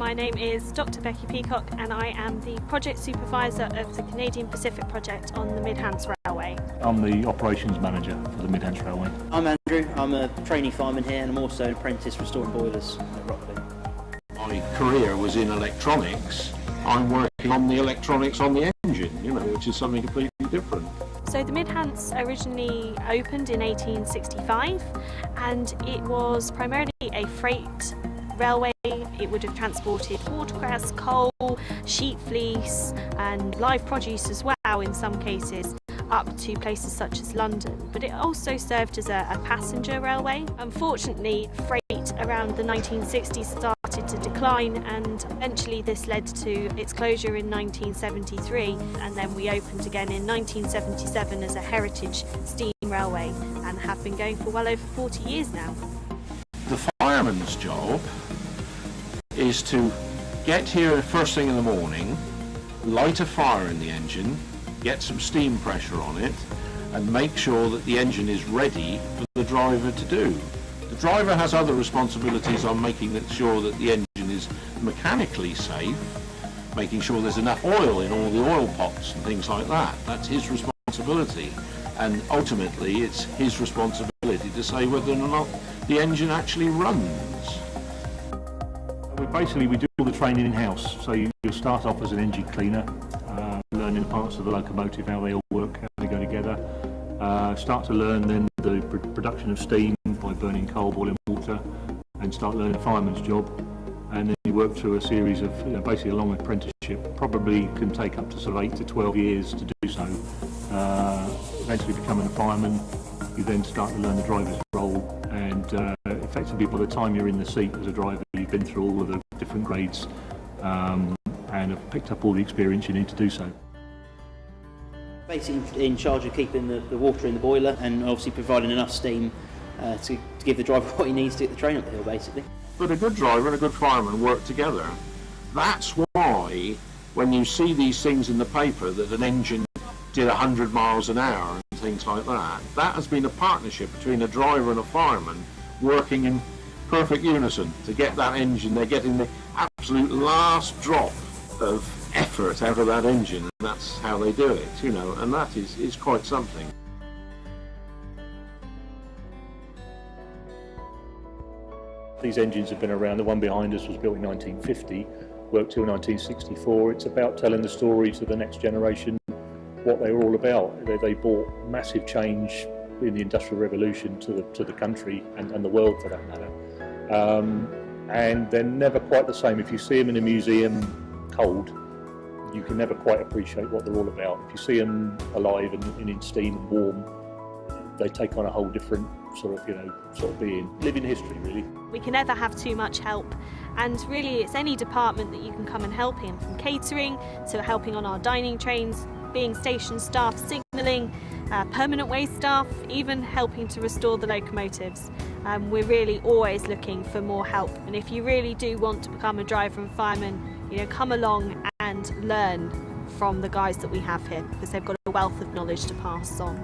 My name is Dr. Becky Peacock and I am the Project Supervisor of the Canadian Pacific Project on the Mid-Hants Railway. I'm the Operations Manager for the Mid-Hants Railway. I'm Andrew, I'm a trainee fireman here and I'm also an apprentice restoring boilers at Rockley. My career was in electronics. I'm working on the electronics on the engine, which is something completely different. So the Mid-Hants originally opened in 1865 and it was primarily a freight railway. It would have transported watercress, coal, sheep fleece and live produce as well in some cases up to places such as London, but it also served as a passenger railway. Unfortunately, freight around the 1960s started to decline and eventually this led to its closure in 1973, and then we opened again in 1977 as a heritage steam railway and have been going for well over 40 years now. The fireman's job is to get here first thing in the morning, light a fire in the engine, get some steam pressure on it and make sure that the engine is ready for the driver to do. The driver has other responsibilities on making sure that the engine is mechanically safe, making sure there's enough oil in all the oil pots and things like that. That's his responsibility, and ultimately it's his responsibility to say whether or not the engine actually runs. We do all the training in-house, so you start off as an engine cleaner, learning parts of the locomotive, how they all work, how they go together. Start to learn then the production of steam by burning coal, boiling water, and start learning the fireman's job. And then you work through a series of basically a long apprenticeship. Probably can take up to sort of 8 to 12 years to do so. Eventually becoming a fireman, you then start to learn the driver's role, and effectively by the time you're in the seat as a driver, you've been through all of the different grades and have picked up all the experience you need to do so. Basically in charge of keeping the water in the boiler and obviously providing enough steam to give the driver what he needs to get the train up the hill, basically. But a good driver and a good fireman work together. That's why when you see these things in the paper that an engine did 100 miles an hour and things like that, that has been a partnership between a driver and a fireman working in perfect unison to get that engine. They're getting the absolute last drop of effort out of that engine, and that's how they do it, and that is quite something. These engines have been around. The one behind us was built in 1950, worked till 1964. It's about telling the story to the next generation what they were all about. They brought massive change in the Industrial Revolution to the country and the world for that matter. And they're never quite the same. If you see them in a museum cold, you can never quite appreciate what they're all about. If you see them alive and in steam and warm, they take on a whole different sort of being. Living history, really. We can never have too much help, and really it's any department that you can come and help in, from catering to helping on our dining trains, being station staff, signalling, permanent way staff, even helping to restore the locomotives. We're really always looking for more help, and if you really do want to become a driver and fireman, come along and learn from the guys that we have here, because they've got a wealth of knowledge to pass on.